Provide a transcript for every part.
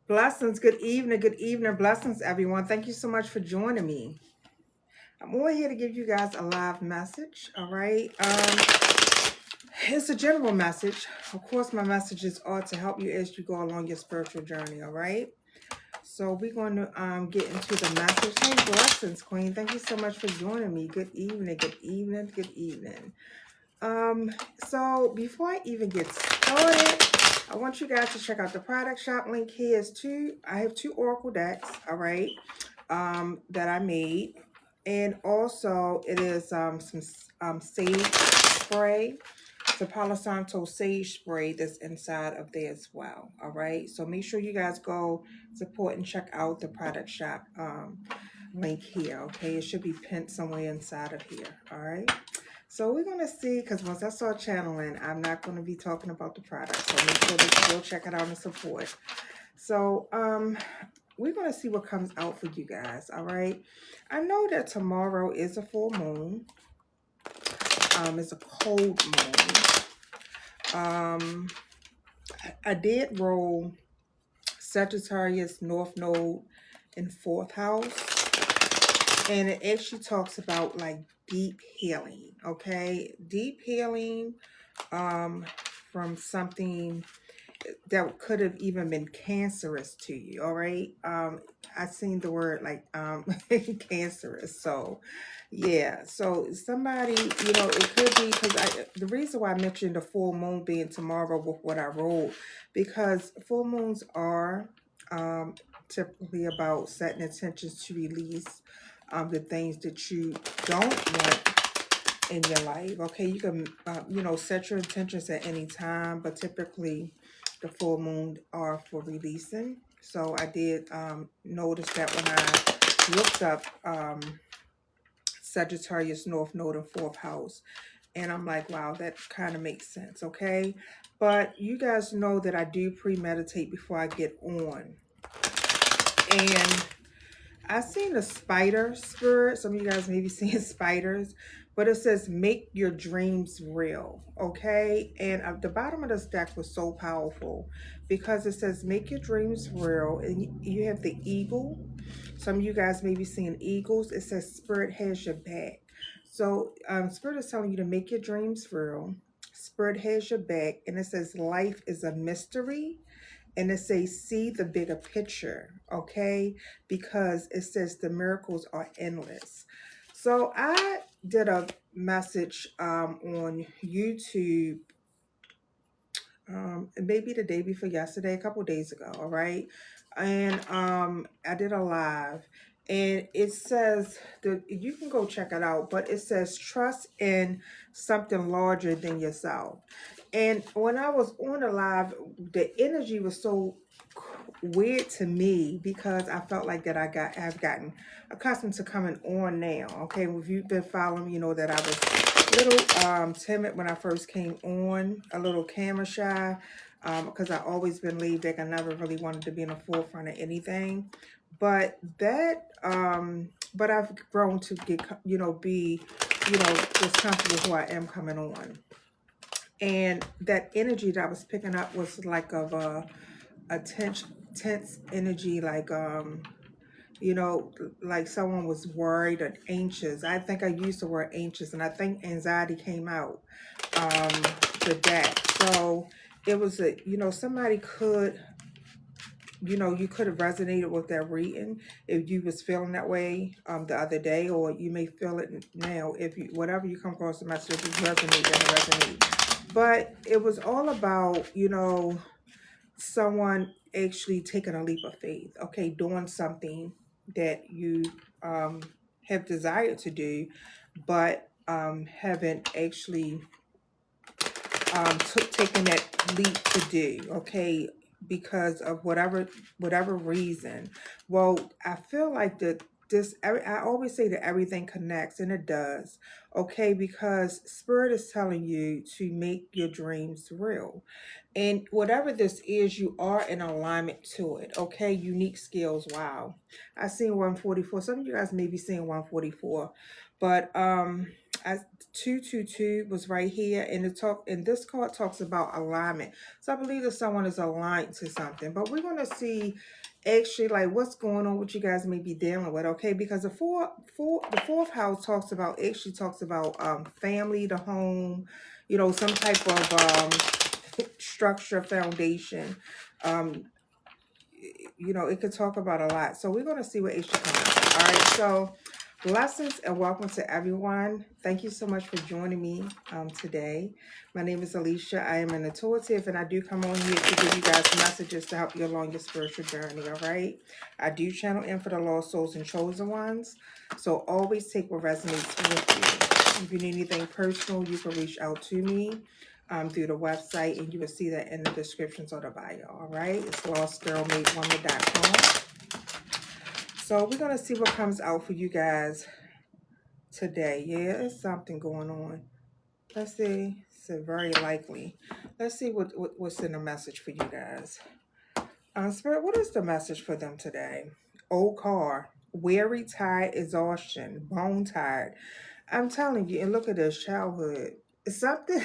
Blessings. Good evening. Blessings, everyone. Thank you so much for joining me. I'm over here to give you guys a live message. All right. It's a general message. Of course, my messages are to help you as you go along your spiritual journey. All right. So we're going to get into the message. Hey, blessings, Queen. Thank you so much for joining me. Good evening. Good evening. Good evening. Um, so before I even get started, I want you guys to check out the product shop link here. I have two Oracle decks, all right, that I made. And also it is some sage spray, the Palo Santo sage spray that's inside of there as well. All right. So make sure you guys go support and check out the product shop link here. Okay. It should be pinned somewhere inside of here. All right. So we're going to see, because once I start channeling, I'm not going to be talking about the product. So make sure that you go check it out and support. So we're going to see what comes out for you guys. All right. I know that tomorrow is a full moon. It's a cold moon. Um, I did roll Sagittarius North Node in fourth house. And it actually talks about like deep healing. Okay. Deep healing from something that could have even been cancerous to you. All right. I seen the word like cancerous. So yeah. So somebody, it could be because the reason why I mentioned the full moon being tomorrow with what I wrote, because full moons are typically about setting intentions to release the things that you don't want in your life. Okay, you can set your intentions at any time, but typically the full moon are for releasing. So I did notice that when I looked up Sagittarius North Node and fourth house, and I'm like, wow, that kind of makes sense. Okay, but you guys know that I do premeditate before I get on. And I seen a spider spirit. Some of you guys may be seeing spiders, but it says make your dreams real. Okay. And at the bottom of this deck was so powerful because it says make your dreams real. And you have the eagle. Some of you guys may be seeing eagles. It says spirit has your back. So spirit is telling you to make your dreams real. Spirit has your back. And it says life is a mystery, and it says see the bigger picture, okay? Because it says the miracles are endless. So I did a message on YouTube, maybe the day before yesterday, a couple days ago, all right? And I did a live, and it says that you can go check it out, but it says trust in something larger than yourself. And when I was on the live, the energy was so weird to me because I felt like that have gotten accustomed to coming on now. Okay, if you've been following me, you know that I was a little timid when I first came on, a little camera shy, because I always been laid back. I never really wanted to be in the forefront of anything. But but I've grown to get, be, just comfortable who I am coming on. And that energy that I was picking up was like of a tense energy, like like someone was worried or anxious. I think I used the word anxious, and I think anxiety came out with that. So it was somebody could, you could have resonated with that reading if you was feeling that way the other day, or you may feel it now if you, whatever you come across the message, if it resonate, then it resonate. But it was all about, someone actually taking a leap of faith, okay, doing something that you have desired to do, but haven't actually taken that leap to do, okay, because of whatever reason. Well, I feel like that I always say that everything connects, and it does, okay, because spirit is telling you to make your dreams real. And whatever this is, you are in alignment to it, okay? Unique skills. Wow. I seen 144. Some of you guys may be seeing 144, but I 222 was right here, and this card talks about alignment. So I believe that someone is aligned to something, but we're going to see actually like what's going on, what you guys may be dealing with, okay? Because the fourth house talks about family, the home, some type of structure, foundation. um it could talk about a lot. So we're going to see what H comes out. All right. So blessings and welcome to everyone. Thank you so much for joining me today. My name is Alicia. I am an intuitive, and I do come on here to give you guys messages to help you along your spiritual journey. All right. I do channel in for the lost souls and chosen ones. So always take what resonates with you. If you need anything personal, you can reach out to me through the website, and you will see that in the descriptions or the bio. All right, it's lostgirlmadewoman.com. So we're gonna see what comes out for you guys today. Yeah, there's something going on. Let's see. So very likely. Let's see what's in the message for you guys. Spirit, what is the message for them today? Old car, weary, tired, exhaustion, bone tired. I'm telling you, and look at this childhood. It's something,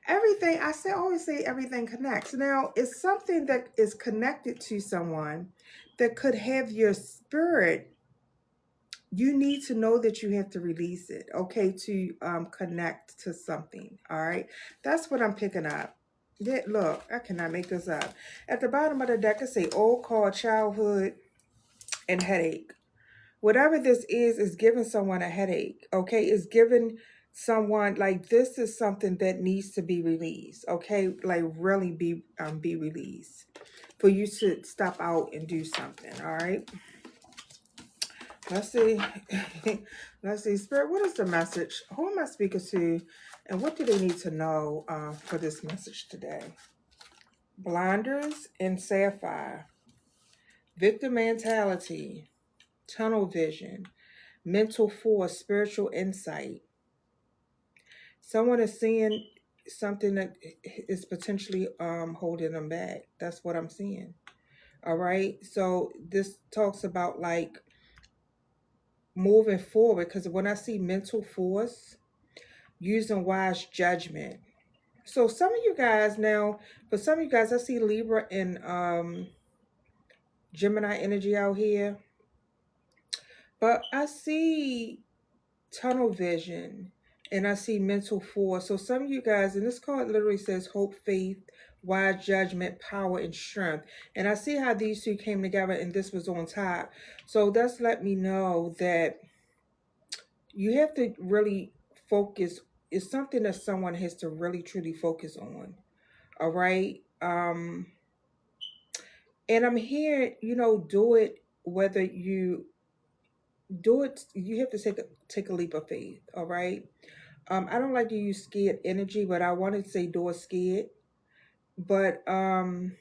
everything, always say everything connects. Now, it's something that is connected to someone that could have your spirit. You need to know that you have to release it, okay, to connect to something, all right? That's what I'm picking up. Yeah, look, I cannot make this up. At the bottom of the deck, I say old car, childhood, and headache. Whatever this is giving someone a headache, okay? It's giving someone, like, this is something that needs to be released, okay? Like, really be released for you to stop out and do something, all right? Let's see. Let's see. Spirit, what is the message? Who am I speaking to? And what do they need to know for this message today? Blinders and sapphire. Victim mentality. Tunnel vision. Mental force. Spiritual insight. Someone is seeing something that is potentially holding them back. That's what I'm seeing. All right. So this talks about like moving forward, because when I see mental force, using wise judgment. So some of you guys now, for some of you guys, I see Libra and Gemini energy out here, but I see tunnel vision and I see mental force. So some of you guys, and this card literally says hope, faith, wise judgment, power, and strength. And I see how these two came together and this was on top. So that's let me know that you have to really focus. It's something that someone has to really truly focus on. All right. And I'm here, do it, whether you do it, you have to take a leap of faith. All right. I don't like to use scared energy, but I wanted to say do it scared. But I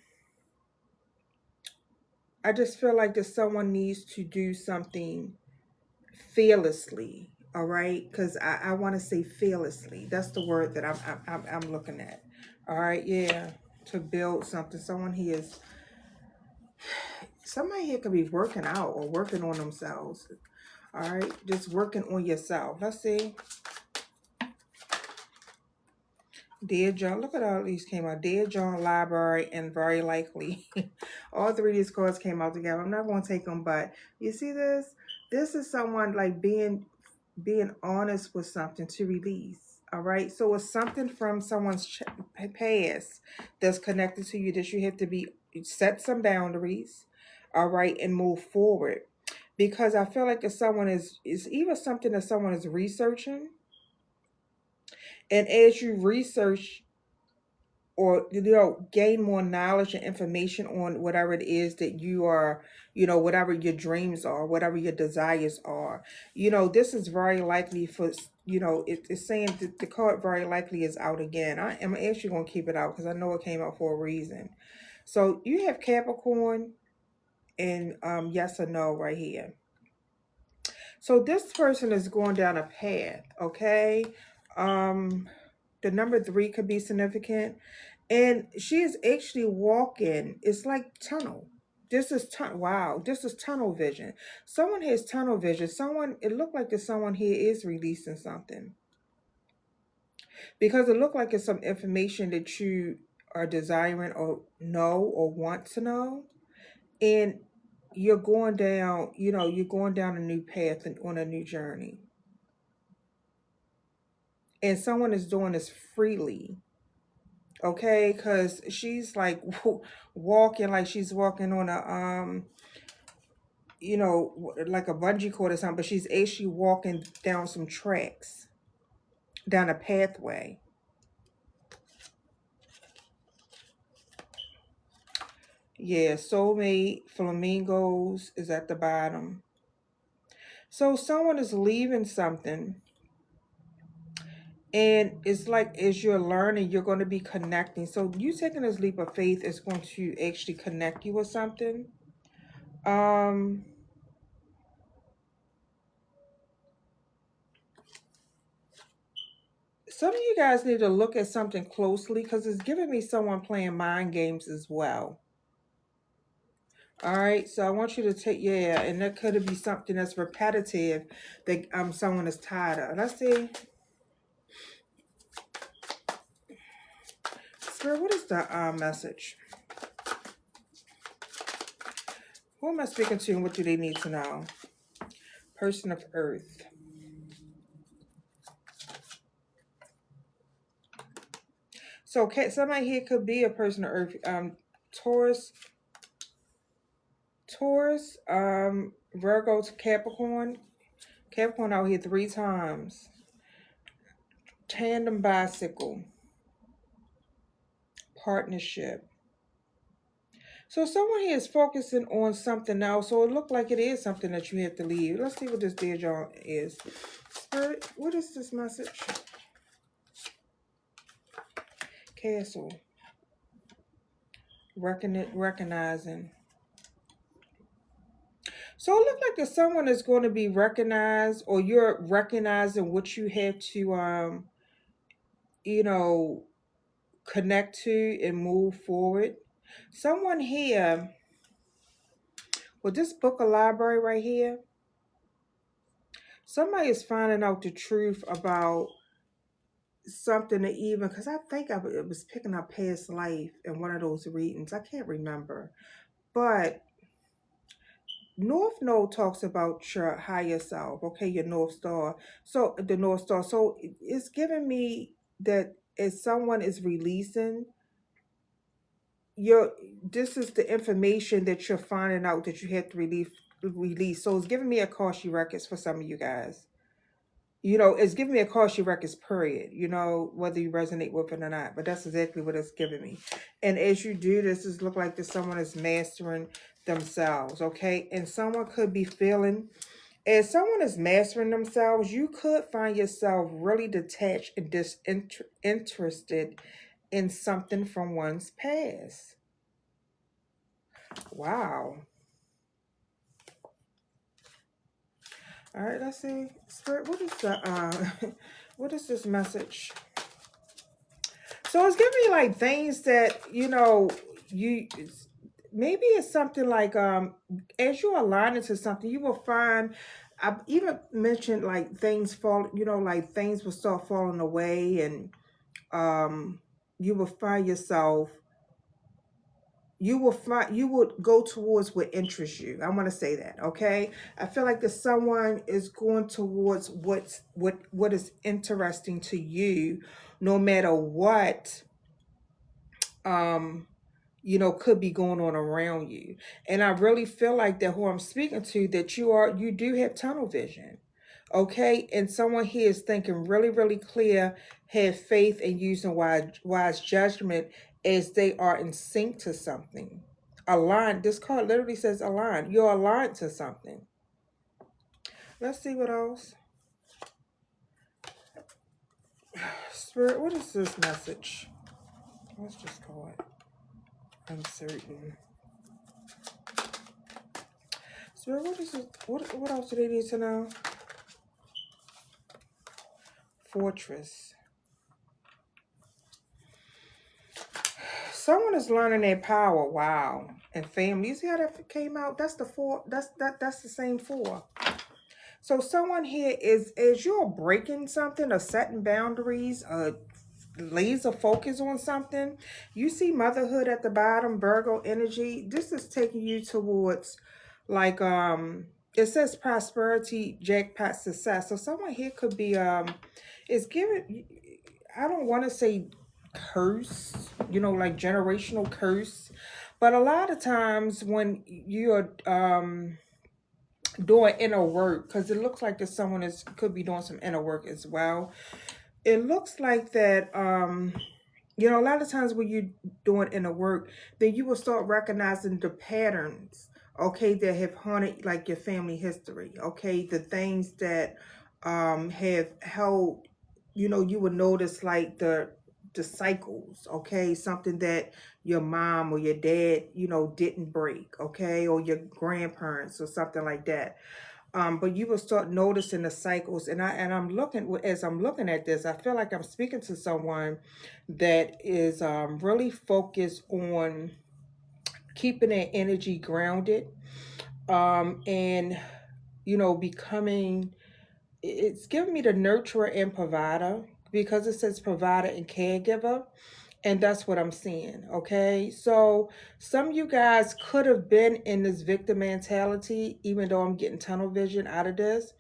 just feel like that someone needs to do something fearlessly. All right, because I want to say fearlessly. That's the word that I'm looking at. All right, yeah, to build something. Somebody here could be working out or working on themselves. All right, just working on yourself. Let's see. Dear John, look at all these came out. Dear John, library, and very likely. All three of these cards came out together. I'm not going to take them, but you see this? This is someone like being honest with something to release. All right. So it's something from someone's past that's connected to you that you have to set some boundaries. All right. And move forward. Because I feel like if someone is either something that someone is researching. And as you research or gain more knowledge and information on whatever it is that you are, whatever your dreams are, whatever your desires are, this is very likely for, it's saying that the card very likely is out again. I am actually going to keep it out because I know it came out for a reason. So you have Capricorn and yes or no right here. So this person is going down a path, okay? The number 3 could be significant. And she is actually walking. It's like tunnel. This is wow. This is tunnel vision. Someone has tunnel vision. It looked like that someone here is releasing something. because it looked like it's some information that you are desiring or know or want to know, and you're going down, you're going down a new path and on a new journey, and someone is doing this freely. Okay, because she's like walking like she's walking on a like a bungee cord or something, but she's actually walking down some tracks, down a pathway. Yeah, soulmate, flamingos is at the bottom. So someone is leaving something, and it's like as you're learning, you're going to be connecting. So you taking this leap of faith is going to actually connect you with something. Um, some of you guys need to look at something closely because it's giving me someone playing mind games as well. All right, so I want you to take, yeah, and that could be something that's repetitive that someone is tired of. Let's see. Spirit, what is the message? Who am I speaking to and what do they need to know? Person of Earth. So somebody here could be a person of Earth. Taurus, Virgo to Capricorn. Capricorn out here 3 times. Tandem bicycle. Partnership. So someone here is focusing on something else. So it looked like it is something that you have to leave. Let's see what this dear John is. Spirit, what is this message? Castle. Recognizing. So it looks like that someone is going to be recognized, or you're recognizing what you have to you know, connect to and move forward. Someone here with this book of library right here, somebody is finding out the truth about something that even, because I think it was picking up past life in one of those readings. I can't remember. But North Node talks about your higher self, okay, your North Star. So the North Star. So it's giving me that as someone is releasing your, this is the information that you're finding out that you have to release. So it's giving me a Akashic records for some of you guys. It's giving me a Akashic records, period. Whether you resonate with it or not, but that's exactly what it's giving me. And as you do this, it look like that someone is mastering themselves, okay? And someone could be feeling, as someone is mastering themselves, you could find yourself really detached and disinterested in something from one's past. Wow. All right, let's see. Spirit, what is the what is this message? So it's giving me like things that, you maybe it's something like as you align into something, you will find, I've even mentioned like things fall, like things will start falling away, and you will find yourself, you would go towards what interests you. I want to say that, okay? I feel like that someone is going towards what is interesting to you, no matter what could be going on around you. And I really feel like that who I'm speaking to, that you do have tunnel vision. Okay, and someone here is thinking really, really clear, have faith, and using wise judgment as they are in sync to something. Aligned. This card literally says aligned. You're aligned to something. Let's see what else. Spirit, what is this message? Let's just call it uncertain. Spirit, what is it? What else do they need to know? Fortress. Someone is learning their power. Wow. And family. You see how that came out? That's the 4. That's the same 4. So someone here is, as you're breaking something or setting boundaries, laser focus on something. You see motherhood at the bottom, Virgo energy. This is taking you towards like it says prosperity, jackpot, success. So someone here could be it's giving, I don't want to say curse, like generational curse, but a lot of times when you're doing inner work, because it looks like that someone is could be doing some inner work as well. It looks like that a lot of times when you're doing inner work, then you will start recognizing the patterns, okay, that have haunted like your family history, okay, the things that have held, you would notice like the cycles, okay, something that your mom or your dad, didn't break, okay, or your grandparents or something like that. But you will start noticing the cycles, and I'm looking, as I'm looking at this, I feel like I'm speaking to someone that is really focused on keeping their energy grounded, and becoming, it's giving me the nurturer and provider, because it says provider and caregiver, and that's what I'm seeing. Okay. So some of you guys could have been in this victim mentality, even though I'm getting tunnel vision out of this.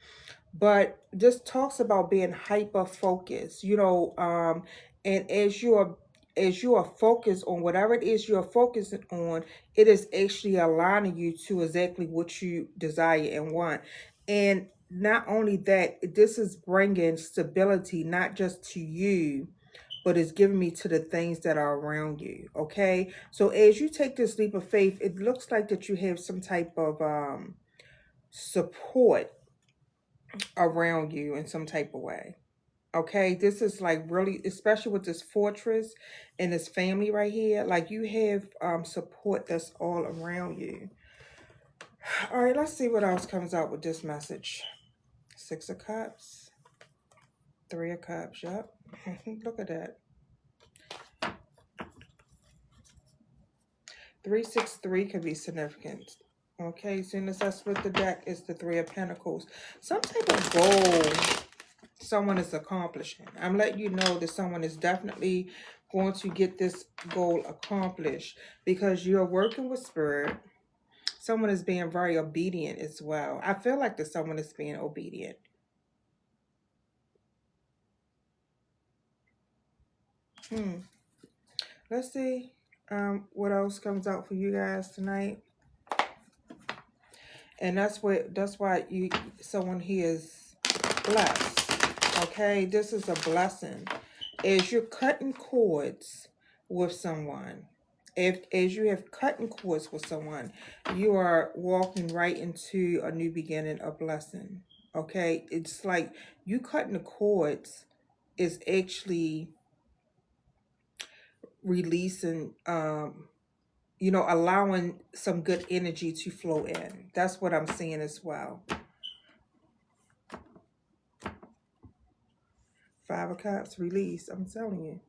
But this talks about being hyper focused, and as you are focused on whatever it is you're focusing on, it is actually aligning you to exactly what you desire and want. And not only that, this is bringing stability not just to you, but it's giving me to the things that are around you. Okay. So as you take this leap of faith, it looks like that you have some type of support around you in some type of way. Okay, this is like really, especially with this fortress and this family right here, like you have support that's all around you. All right, let's see what else comes out with this message. Six of Cups, Three of Cups, yep. Look at that. 363 could be significant. Okay, as soon as I split the deck, it's the Three of Pentacles. Some type of goal someone is accomplishing. I'm letting you know that someone is definitely going to get this goal accomplished because you're working with spirit. Someone is being very obedient as well. I feel like that someone is being obedient. Let's see what else comes out for you guys tonight. And that's why someone here is blessed. Okay, this is a blessing. As you're cutting cords with someone, as you have cutting cords with someone, you are walking right into a new beginning, a blessing. Okay, it's like you cutting the cords is actually releasing, allowing some good energy to flow in. That's what I'm seeing as well. Five of Cups, release. I'm telling you.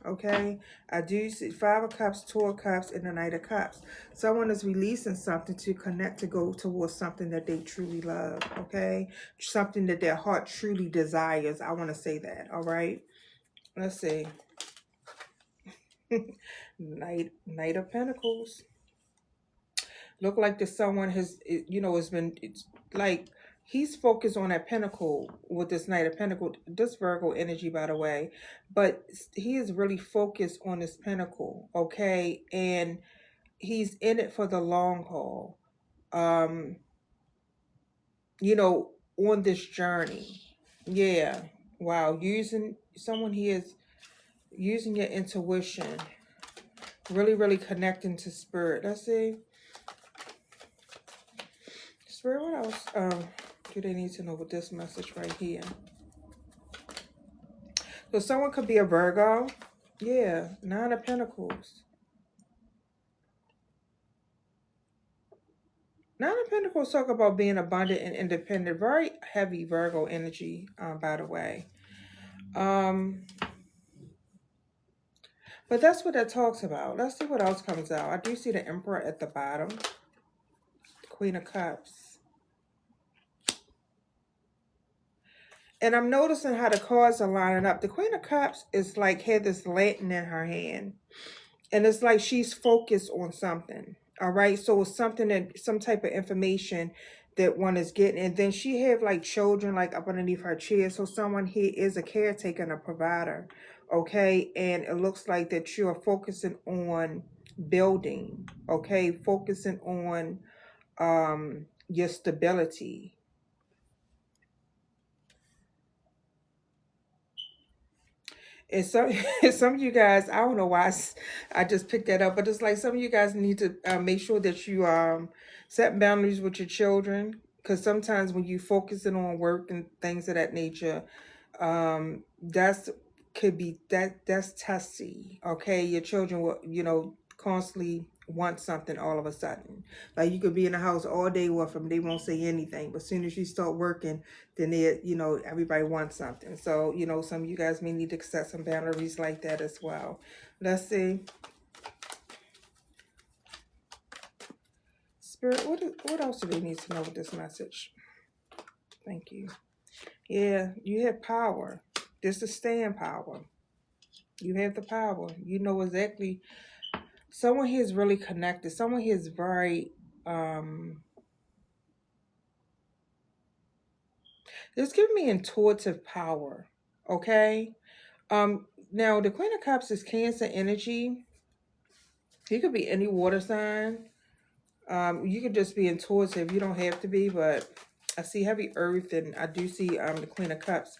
Okay, I do see Five of Cups, Two of Cups, and the Knight of Cups. Someone is releasing something to connect, to go towards something that they truly love. Okay, something that their heart truly desires. I want to say that. All right, let's see. Knight of Pentacles. Look like that someone has, has been, it's like he's focused on that pentacle with this Knight of Pentacles, this Virgo energy, by the way, but he is really focused on this pentacle, okay, and he's in it for the long haul, um, on this journey. Yeah, wow, someone here is using your intuition, really, really connecting to spirit. Let's see. Spirit, what else do they need to know with this message right here? So someone could be a Virgo. Yeah, Nine of Pentacles. Nine of Pentacles talk about being abundant and independent. Very heavy Virgo energy, by the way. But that's what that talks about. Let's see what else comes out. I do see the Emperor at the bottom. Queen of Cups. And I'm noticing how the cards are lining up. The Queen of Cups is like had this lantern in her hand. And it's like she's focused on something. All right. So it's something that some type of information that one is getting. And then she have like children like up underneath her chair. So someone here is a caretaker and a provider. Okay. And it looks like that you are focusing on building. Okay. Focusing on your stability. And some some of you guys, I don't know why I just picked that up, but it's like some of you guys need to make sure that you set boundaries with your children, because sometimes when you focusing on work and things of that nature, that's could be that's testy. Okay, your children will constantly want something all of a sudden. Like you could be in the house all day with them, they won't say anything, but as soon as you start working, then they everybody wants something. So some of you guys may need to set some boundaries like that as well. Let's see. Spirit, what else do they need to know with this message? Thank you. Yeah, you have power. This is staying power. You have the power. You know exactly. Someone here is really connected. Someone here is very it's giving me intuitive power. Okay. Now the Queen of Cups is Cancer energy. You could be any water sign. You could just be intuitive. You don't have to be, but I see heavy earth, and I do see the Queen of Cups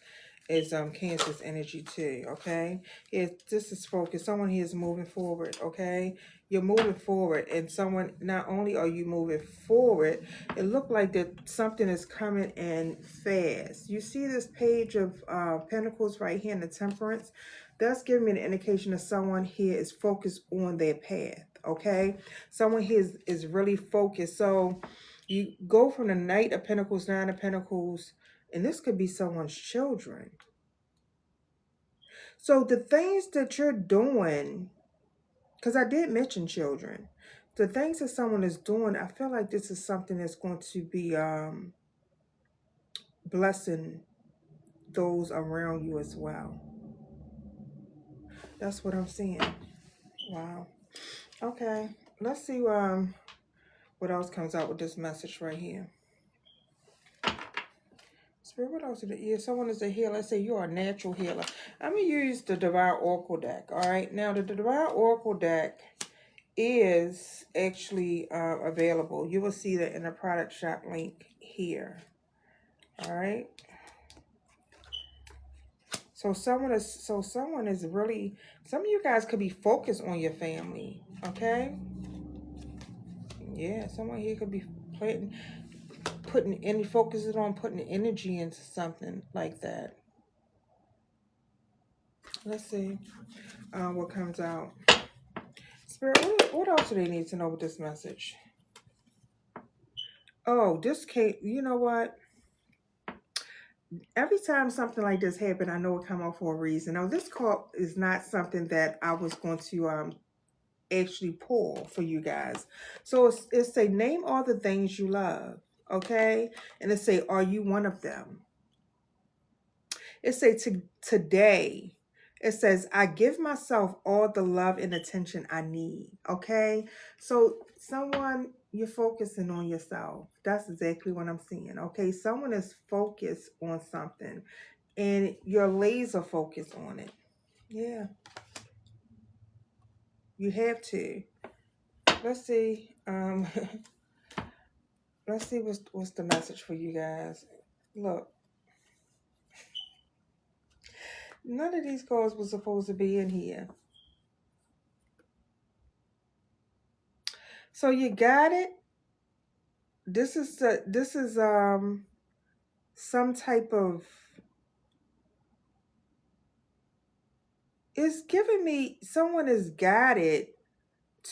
is Cancer's energy too. Okay, this is focus. Someone here is moving forward. Okay, you're moving forward, and someone, not only are you moving forward, it looked like that something is coming in fast. You see this page of Pentacles right here in the Temperance. That's giving me an indication that someone here is focused on their path. Okay, someone here is really focused. So you go from the Knight of Pentacles, Nine of Pentacles, and this could be someone's children. So the things that you're doing, because I did mention children, the things that someone is doing, I feel like this is something that's going to be blessing those around you as well. That's what I'm seeing. Wow. Okay. Let's see what else comes out with this message right here. Spirit, what else? Yeah, someone is a healer. Let's say you're a natural healer. I'm going to use the Divine Oracle deck. All right. Now, the Divine Oracle deck is actually available. You will see that in the product shop link here. All right. So someone is really, some of you guys could be focused on your family. Okay. Yeah, someone here could be putting any focuses on putting energy into something like that. Let's see what comes out. Spirit, what else do they need to know with this message? Oh, this case, you know what? Every time something like this happens, I know it come out for a reason. Now, this card is not something that I was going to actually pull for you guys. So it's say, name all the things you love, okay? And it say, are you one of them? It say, today, it says, I give myself all the love and attention I need, okay? So someone, you're focusing on yourself. That's exactly what I'm seeing, okay? Someone is focused on something, and you're laser focused on it. Yeah. You have to. Let's see. Let's see what's the message for you guys. Look. None of these cards were supposed to be in here. So you got it. This is some type of, it's giving me someone is guided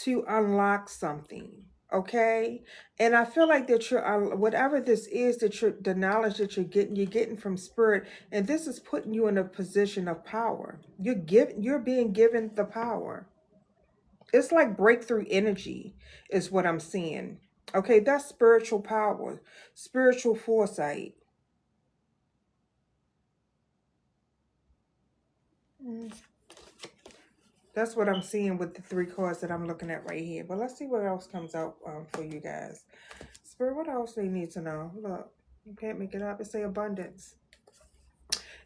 to unlock something, okay? And I feel like that you're whatever this is that you're, the knowledge that you're getting from spirit, and this is putting you in a position of power. You're being given the power. It's like breakthrough energy is what I'm seeing. Okay, that's spiritual power, spiritual foresight. That's what I'm seeing with the 3 cards that I'm looking at right here. But let's see what else comes out for you guys. Spirit, what else do you need to know? Look, you can't make it up. It say abundance.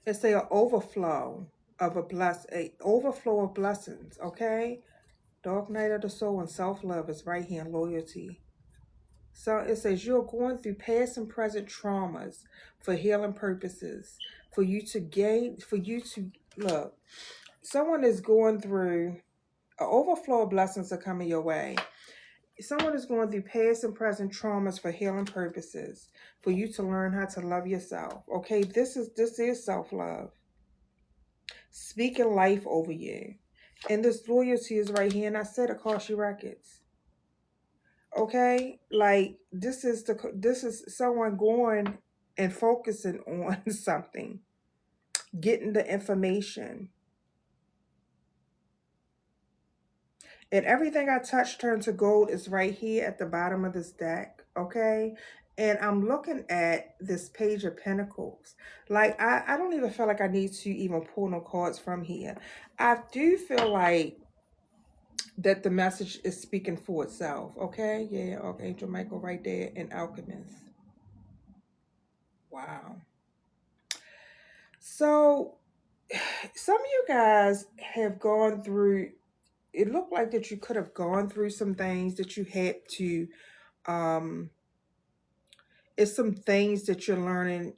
It say an overflow of overflow of blessings. Okay, dark night of the soul and self-love is right here in loyalty. So it says you're going through past and present traumas for healing purposes. For you to look. Someone is going through an overflow of blessings are coming your way. Someone is going through past and present traumas for healing purposes. For you to learn how to love yourself. Okay, this is self-love. Speaking life over you. And this loyalty is right here. And I said Akashic Records. Okay, like this is someone going and focusing on something, getting the information, and everything I touch turned to gold is right here at the bottom of this deck. Okay, and I'm looking at this Page of Pentacles. Like I don't even feel like I need to even pull no cards from here. I do feel like that the message is speaking for itself. Okay, yeah, Archangel Michael right there in Alchemist. Wow. So some of you guys have gone through, it looked like that you could have gone through some things that you had to, it's some things that you're learning.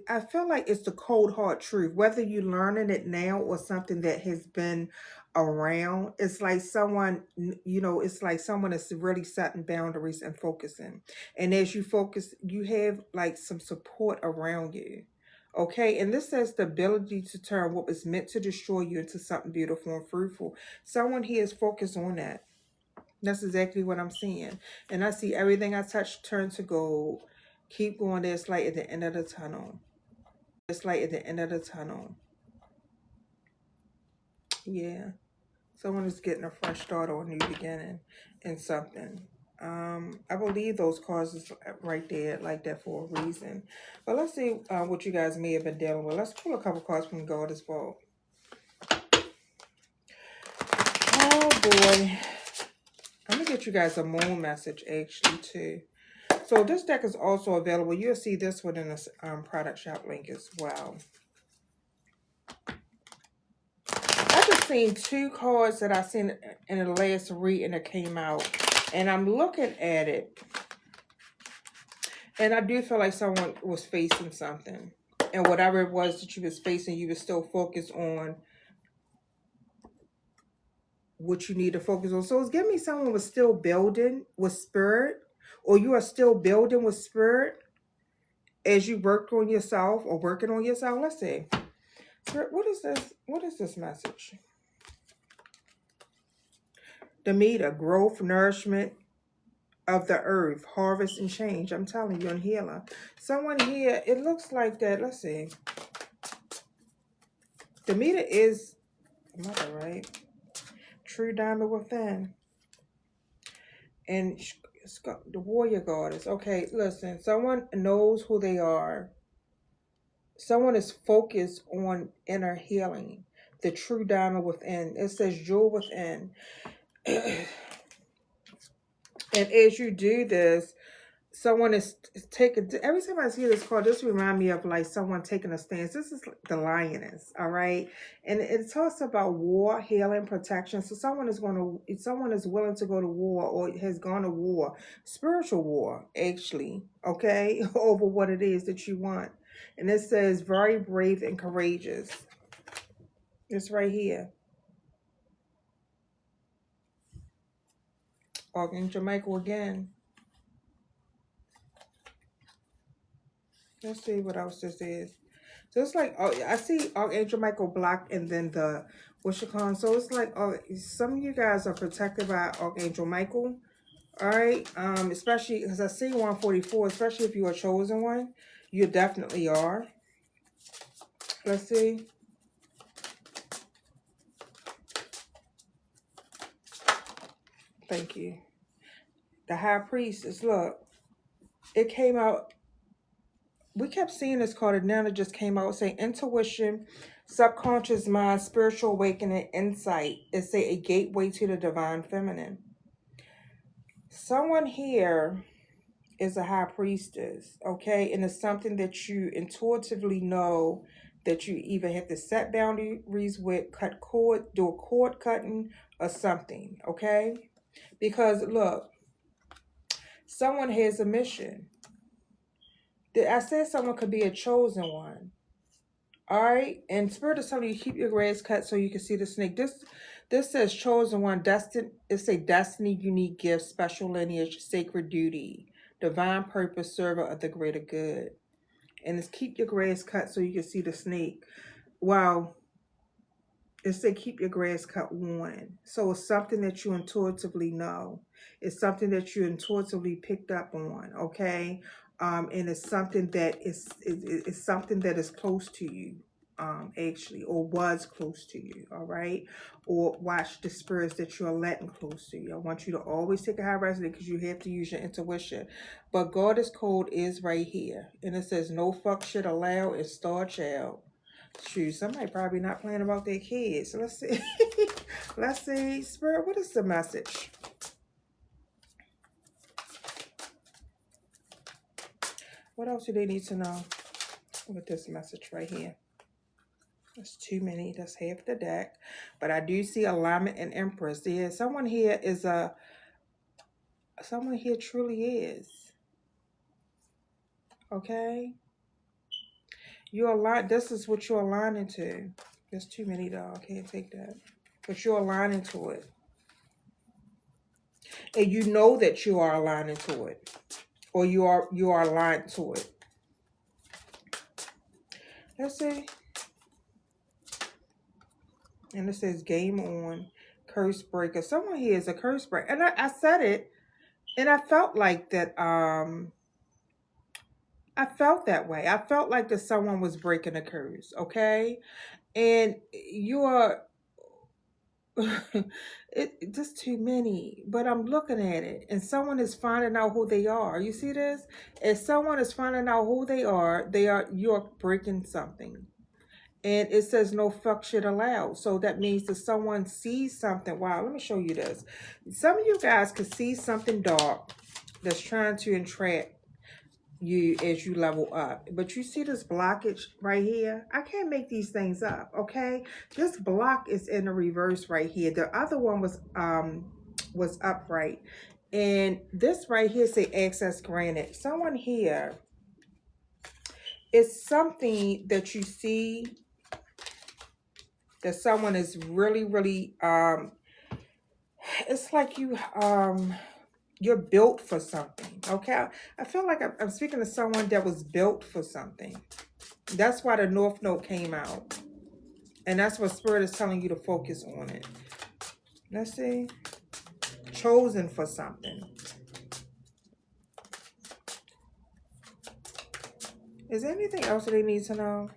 I feel like it's the cold hard truth, whether you're learning it now or something that has been around. It's like someone, it's like someone is really setting boundaries and focusing. And as you focus, you have like some support around you. Okay, and this says the ability to turn what was meant to destroy you into something beautiful and fruitful. Someone here is focused on that. That's exactly what I'm seeing. And I see everything I touch turn to gold. Keep going. There's light at the end of the tunnel. There's light at the end of the tunnel. Yeah. Someone is getting a fresh start or a new beginning in something. I believe those cards is right there like that for a reason. But let's see what you guys may have been dealing with. Let's pull a couple cards from Goddess Vault. Oh boy. I'm going to get you guys a moon message actually too. So this deck is also available. You'll see this one in the product shop link as well. I just seen 2 cards that I seen in the last reading that came out. And I'm looking at it. And I do feel like someone was facing something. And whatever it was that you was facing, you was still focused on what you need to focus on. So it's giving me someone was still building with spirit. Or you are still building with spirit as you work on yourself or working on yourself. Let's see. Spirit, what is this? What is this message? The meter, growth, nourishment of the earth, harvest and change. I'm telling you, and healer. Someone here, it looks like that. Let's see. The meter is, am I right? True diamond within. And it's got the warrior goddess. Okay, listen. Someone knows who they are. Someone is focused on inner healing. The true diamond within. It says jewel within. And as you do this, someone is taking, every time I see this card, this remind me of like someone taking a stance. This is the lioness, all right? And it talks about war, healing, protection. So someone is willing to go to war or has gone to war, spiritual war, actually, okay, over what it is that you want. And it says very brave and courageous. It's right here. Archangel Michael again. Let's see what else this is. So it's like, oh, I see Archangel Michael Black and then the Wishicon. So it's like, oh, some of you guys are protected by Archangel Michael. All right. Especially because I see 144, especially if you are chosen one. You definitely are. Let's see. Thank you. The High Priestess, look. It came out. We kept seeing this card, and now it just came out saying intuition, Subconscious mind, spiritual awakening, insight. It's a gateway to the divine feminine. Someone here is a high priestess, okay? And it's something that you intuitively know that you either have to set boundaries with, cut cord, do a cord cutting or something, okay? Because look, someone has a mission. I said someone could be a chosen one. All right, and Spirit is telling you keep your grass cut so you can see the snake. This says chosen one, destined. It's a destiny, unique gift, special lineage, sacred duty, divine purpose, server of the greater good. And it's keep your grass cut so you can see the snake. Wow, it's say keep your grass cut one. So it's something that you intuitively know. It's something that you intuitively picked up on. Okay, and it's something that is something that is close to you. Actually, or was close to you, all right? Or watch the spirits that you're letting close to you. I want you to always take a high resonance because you have to use your intuition. But Goddess code is right here, and it says no fuck shit allowed. It's star child. Shoot, somebody probably not playing about their kids. So let's see. Let's see, Spirit, what is the message? What else do they need to know with this message right here? That's too many. That's half the deck. But I do see alignment and Empress. Yeah, someone here truly is. Okay? You're aligned. This is what you're aligning to. There's too many though. I can't take that. But you're aligning to it. And you know that you are aligning to it. Or you are aligned to it. Let's see. And it says game on, curse breaker. Someone here is a curse breaker. And I said it, and I felt like that, I felt that way. I felt like that someone was breaking a curse, okay? And you are, just too many. But I'm looking at it, and someone is finding out who they are. You see this? If someone is finding out who they are, you're breaking something. And it says no fuck shit allowed. So that means that someone sees something. Wow, let me show you this. Some of you guys could see something dark that's trying to entrap you as you level up. But you see this blockage right here? I can't make these things up, okay? This block is in the reverse right here. The other one was upright. And this right here say access granted. Someone here, it's something that you see that someone is really it's like you're built for something, okay? I feel like I'm speaking to someone that was built for something. That's why the North Node came out, and that's what Spirit is telling you to focus on it. Let's see. Chosen for something. Is there anything else that they need to know?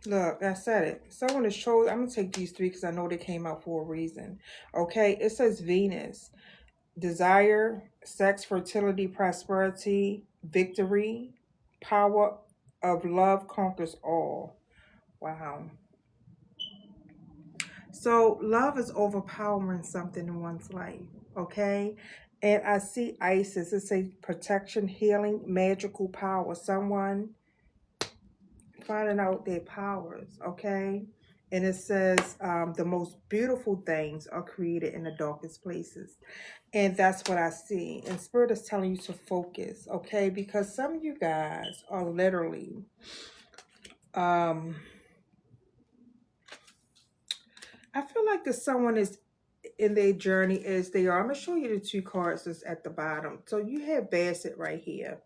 Look, I said it. Someone is chosen. I'm going to take these three because I know they came out for a reason. Okay, it says Venus. Desire, sex, fertility, prosperity, victory, power of love conquers all. Wow. So love is overpowering something in one's life, okay? And I see Isis. It's a protection, healing, magical power. Someone finding out their powers, okay? And it says the most beautiful things are created in the darkest places. And that's what I see. And Spirit is telling you to focus, okay? Because some of you guys are literally, I feel like that someone is in their journey as they are. I'm going to show you the two cards that's at the bottom. So you have Basset right here.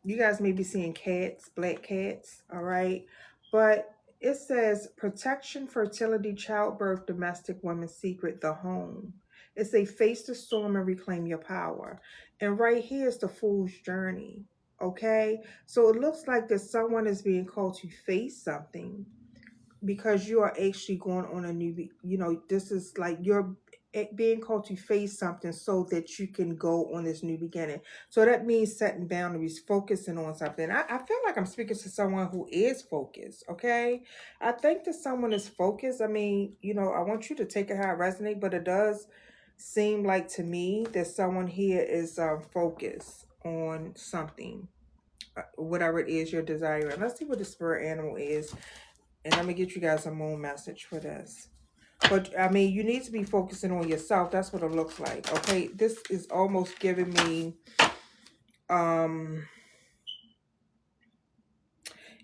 You guys may be seeing cats, black cats, all right? But it says protection, fertility, childbirth, domestic women's secret, the home. It's a face the storm and reclaim your power. And right here is the fool's journey, okay? So it looks like that someone is being called to face something because you are actually going on a new, this is like being called to face something so that you can go on this new beginning. So that means setting boundaries, focusing on something. I feel like I'm speaking to someone who is focused, okay? I think that someone is focused. I mean, I want you to take it how it resonates, but it does seem like to me that someone here is focused on something, whatever it is you're desiring. Let's see what the spirit animal is. And I'm going to get you guys a moon message for this. But I mean, you need to be focusing on yourself. That's what it looks like. Okay. This is almost giving me,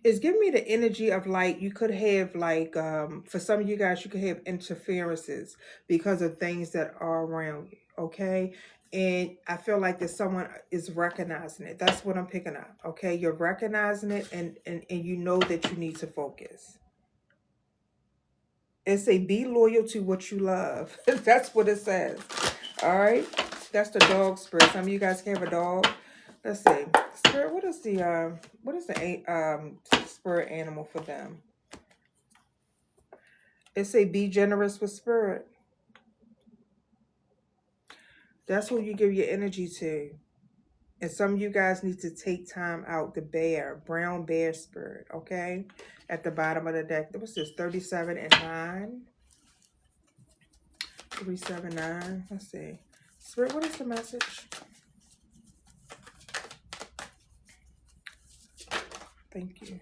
it's giving me the energy of like, you could have like, for some of you guys, you could have interferences because of things that are around you. Okay. And I feel like that someone is recognizing it. That's what I'm picking up. Okay. You're recognizing it and you know that you need to focus. It say be loyal to what you love. That's what it says. All right. That's the dog spirit. Some of you guys can have a dog. Let's see. Spirit, what is the spirit animal for them? It say be generous with spirit. That's who you give your energy to. And some of you guys need to take time out. The bear, brown bear spirit, okay? At the bottom of the deck. What's this? 37 and 9. 379. Let's see. Spirit, what is the message? Thank you.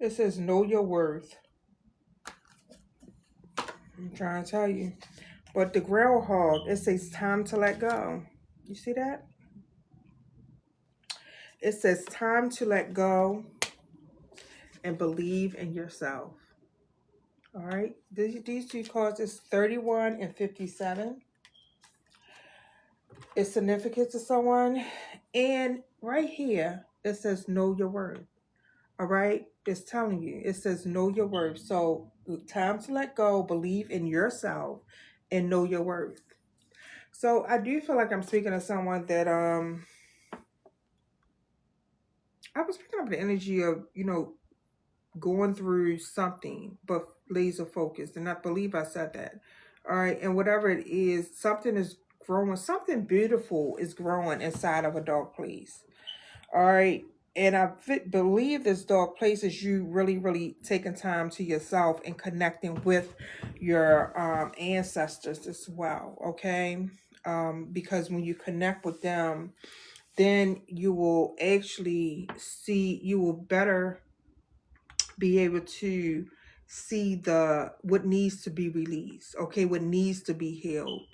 It says know your worth. I'm trying to tell you. But the groundhog, it says time to let go. You see that? It says time to let go and believe in yourself. All right. These two cards is 31 and 57. It's significant to someone. And right here, it says know your worth. All right. It's telling you. It says know your worth. So time to let go, believe in yourself, and know your worth. So I do feel like I'm speaking to someone that I was picking up the energy of, going through something, but laser focused. And I believe I said that. All right. And whatever it is, something is growing. Something beautiful is growing inside of a dark place. All right. And I believe this dark place is you really, really taking time to yourself and connecting with your ancestors as well. Okay. Because when you connect with them, then you will actually see, you will better be able to see what needs to be released, okay, what needs to be healed.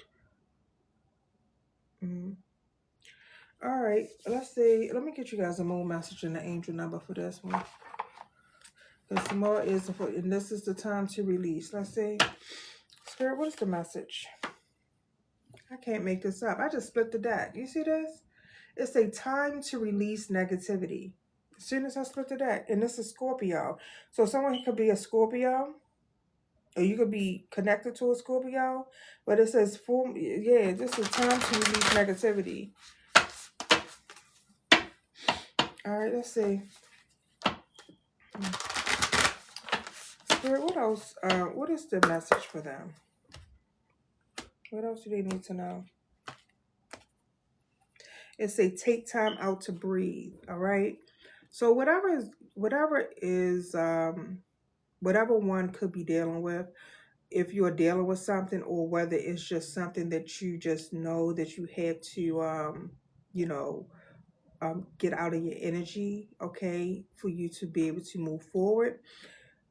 All right, let's see. Let me get you guys a moon message and the angel number for this one. Because tomorrow is, and this is the time to release. Let's see. Spirit, what is the message? I can't make this up. I just split the deck. You see this? It's a time to release negativity. As soon as I split the deck, and this is Scorpio. So someone could be a Scorpio, or you could be connected to a Scorpio, but it says, this is time to release negativity. All right, let's see. Spirit, what else? What is the message for them? What else do they need to know? It say take time out to breathe. All right. So whatever one could be dealing with, if you're dealing with something, or whether it's just something that you just know that you had to get out of your energy, okay, for you to be able to move forward.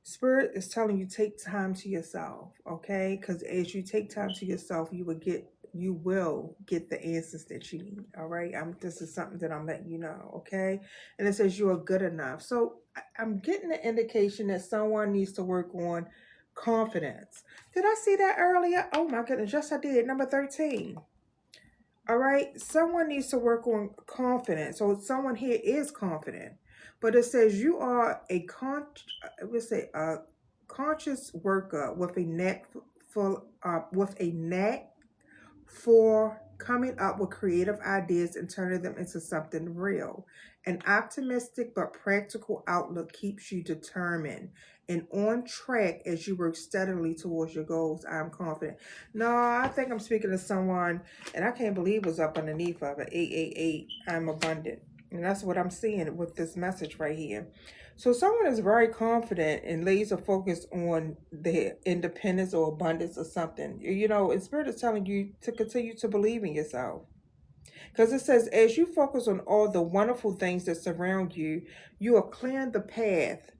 Spirit is telling you take time to yourself, okay? Because as you take time to yourself, you will get the answers that you need. All right. This is something that I'm letting you know, okay? And it says you are good enough. So I'm getting the indication that someone needs to work on confidence. Did I see that earlier? Oh my goodness, yes I did. Number 13. All right. Someone needs to work on confidence. So someone here is confident. But it says you are a conscious worker with a knack for coming up with creative ideas and turning them into something real. An optimistic but practical outlook keeps you determined and on track as you work steadily towards your goals. I'm confident. No, I think I'm speaking to someone, and I can't believe what's up underneath of it. 888. I'm abundant. And that's what I'm seeing with this message right here. So someone is very confident and laser focused on their independence or abundance or something. You know, and Spirit is telling you to continue to believe in yourself. Because it says, as you focus on all the wonderful things that surround you, you are clearing the path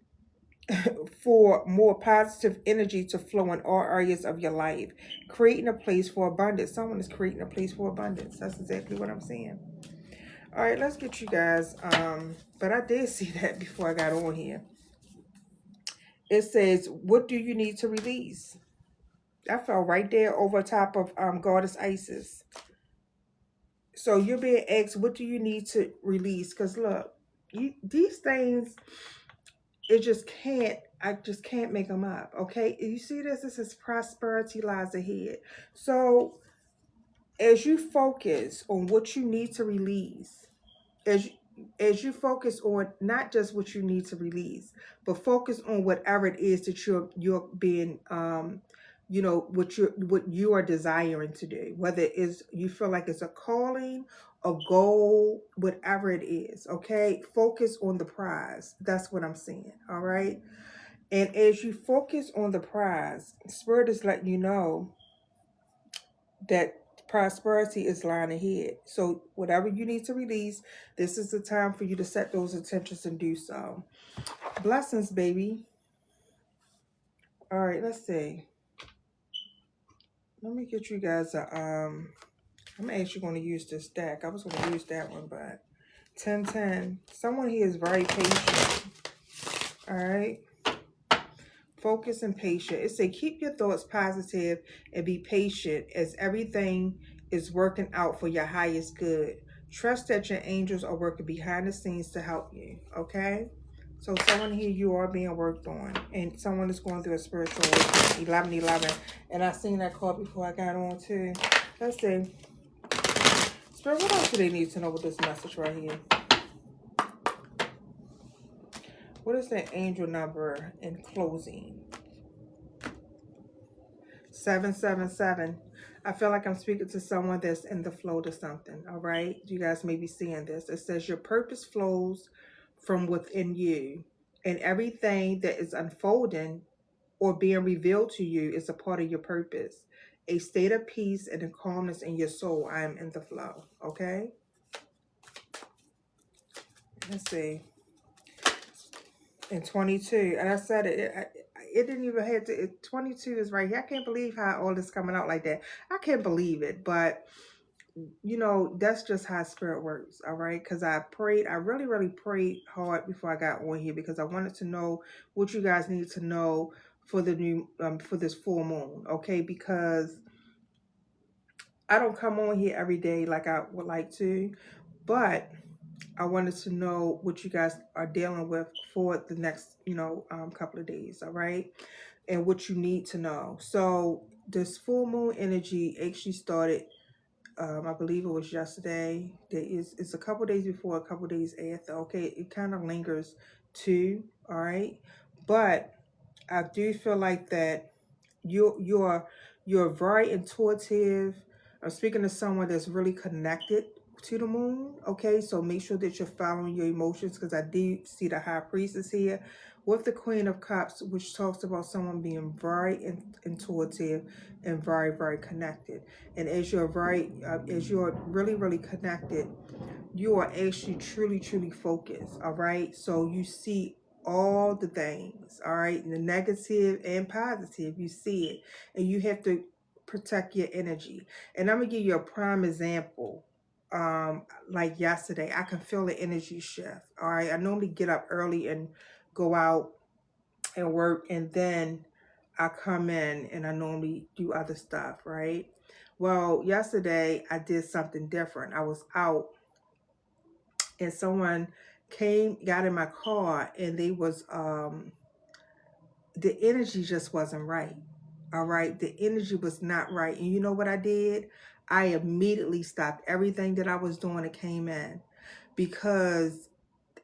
for more positive energy to flow in all areas of your life, creating a place for abundance. Someone is creating a place for abundance. That's exactly what I'm saying. All right, let's get you guys. But I did see that before I got on here. It says, what do you need to release? That fell right there over top of Goddess Isis. So you're being asked, what do you need to release? Because look, these things, I just can't make them up. Okay, you see this? This is prosperity lies ahead. So as you focus on what you need to release, as you focus on not just what you need to release, but focus on whatever it is that you're being you know, what you are desiring to do, whether it is you feel like it's a calling, a goal, whatever it is. Okay, focus on the prize. That's what I'm saying. All right, and as you focus on the prize, Spirit is letting you know that prosperity is lying ahead. So whatever you need to release, this is the time for you to set those intentions and do so. Blessings, baby. All right, let's see. Let me get you guys a I'm actually going to use this stack. I was going to use that one, but 1010. Someone here is very patient. All right. Focus and patient. It says keep your thoughts positive and be patient as everything is working out for your highest good. Trust that your angels are working behind the scenes to help you. Okay? So someone here, you are being worked on. And someone is going through a spiritual awakening. 1111. And I seen that card before I got on too. Let's see. Spirit, what else do they need to know with this message right here? What is the angel number in closing? 777. I feel like I'm speaking to someone that's in the flow to something. All right. You guys may be seeing this. It says your purpose flows from within you, and everything that is unfolding or being revealed to you is a part of your purpose. A state of peace and a calmness in your soul. I am in the flow. Okay. Let's see. And 22, and I said it didn't even have to. 22 is right here. I can't believe how all this coming out like that. I can't believe it, but you know, that's just how spirit works. All right, because I really prayed hard before I got on here because I wanted to know what you guys need to know for the new for this full moon. Okay, because I don't come on here every day like I would like to, but I wanted to know what you guys are dealing with for the next, you know, couple of days, all right? And what you need to know. So this full moon energy actually started, I believe it was yesterday. It's a couple days before, a couple days after, okay? It kind of lingers too, all right? But I do feel like that you're very intuitive. I'm speaking to someone that's really connected to the moon. Okay, so make sure that you're following your emotions because I do see the High Priestess here with the Queen of Cups, which talks about someone being very intuitive and very connected. And as you're really connected, you are actually truly focused. All right, so you see all the things, all right, the negative and positive, you see it, and you have to protect your energy. And I'm gonna give you a prime example. Like yesterday, I can feel the energy shift. All right, I normally get up early and go out and work, and then I come in and I normally do other stuff, right? Well, yesterday I did something different. I was out and someone got in my car, and they was the energy just wasn't right. All right, the energy was not right. And you know what I did? I immediately stopped everything that I was doing and came in because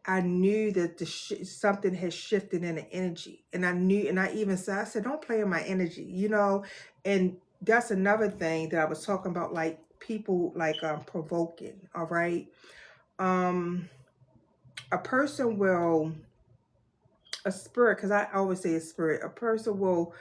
I knew that something had shifted in the energy, and I knew, and I even said, I said, don't play in my energy, you know. And that's another thing that I was talking about, like people like provoking. All right, um, a person will, a spirit, because I always say a spirit, a person will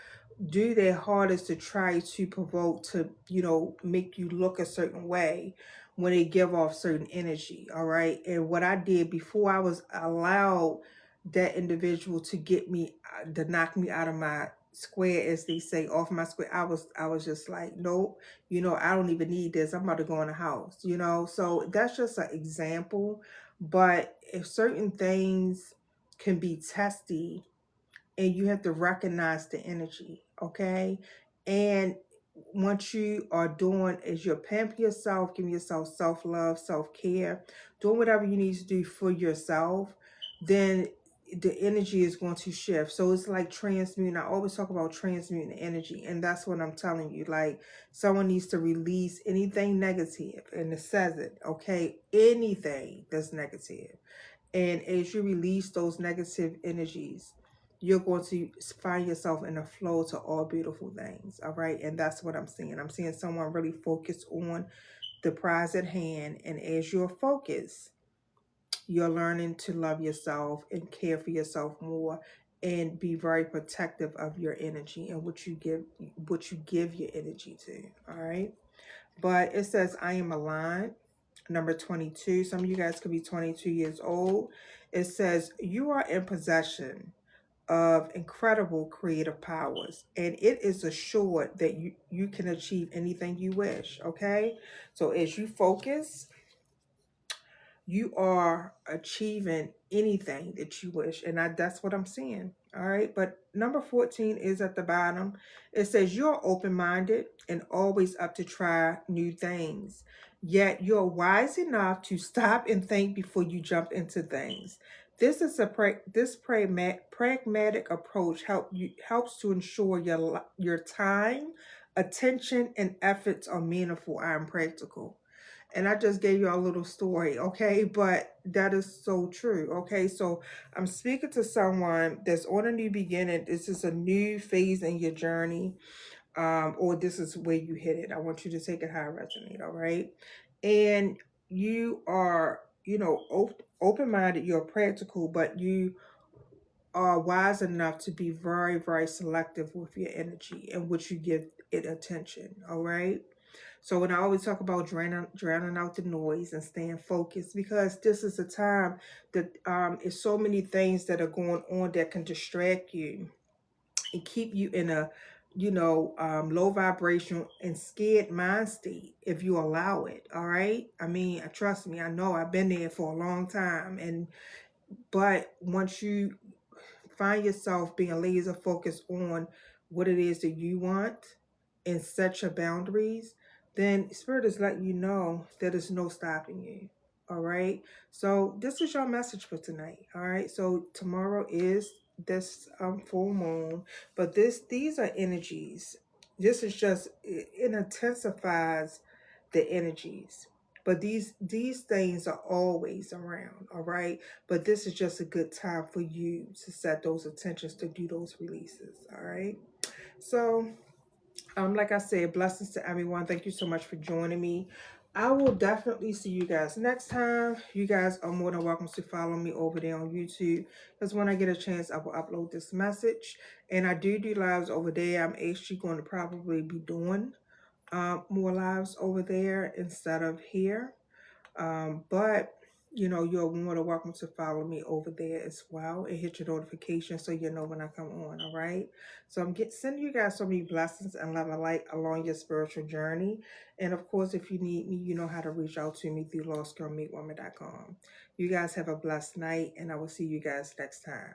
do their hardest to try to provoke, to, you know, make you look a certain way when they give off certain energy. All right, and what I did before I was allowed that individual to get me, to knock me out of my square, as they say, off my square, I was just like, nope, you know, I don't even need this, I'm about to go in the house, you know. So that's just an example. But if certain things can be testy, and you have to recognize the energy, okay? And once you are doing is you're pampering yourself, giving yourself self-love, self-care, doing whatever you need to do for yourself, then the energy is going to shift. So it's like transmuting. I always talk about transmuting energy, and that's what I'm telling you. Like, someone needs to release anything negative, and it says it, okay? Anything that's negative. And as you release those negative energies, you're going to find yourself in a flow to all beautiful things. All right. And that's what I'm seeing. I'm seeing someone really focused on the prize at hand. And as you're focused, you're learning to love yourself and care for yourself more, and be very protective of your energy and what you give your energy to. All right. But it says, I am aligned. Number 22. Some of you guys could be 22 years old. It says, you are in possession of incredible creative powers, and it is assured that you can achieve anything you wish. Okay. So as you focus, you are achieving anything that you wish. And that's what I'm seeing. All right. But number 14 is at the bottom. It says, you're open-minded and always up to try new things. Yet you're wise enough to stop and think before you jump into things. This is this pragmatic approach helps to ensure your time, attention, and efforts are meaningful and practical. And I just gave you a little story, okay? But that is so true, okay? So I'm speaking to someone that's on a new beginning. This is a new phase in your journey, or this is where you hit it. I want you to take it how it resonates, all right? And you are, you know, open-minded, you're practical, but you are wise enough to be very, very selective with your energy and what you give it attention, all right? So when I always talk about drowning out the noise and staying focused, because this is a time that is so many things that are going on that can distract you and keep you in a, you know, low vibration and scared mind state if you allow it. All right. I mean, trust me, I know I've been there for a long time. But once you find yourself being laser focused on what it is that you want and set your boundaries, then Spirit is letting you know that there's no stopping you. All right. So this is your message for tonight. All right. So tomorrow is this full moon, but these are energies. This is just, it intensifies the energies. But these things are always around, all right? But this is just a good time for you to set those intentions to do those releases, all right? So, like I said, blessings to everyone. Thank you so much for joining me. I will definitely see you guys next time. You guys are more than welcome to follow me over there on YouTube, because when I get a chance, I will upload this message. And I do lives over there. I'm actually going to probably be doing more lives over there instead of here. But you know, you're more than welcome to follow me over there as well and hit your notification so you know when I come on. All right. So sending you guys so many blessings and love and light along your spiritual journey. And of course, if you need me, you know how to reach out to me through lostgirlmeetwoman.com. You guys have a blessed night, and I will see you guys next time.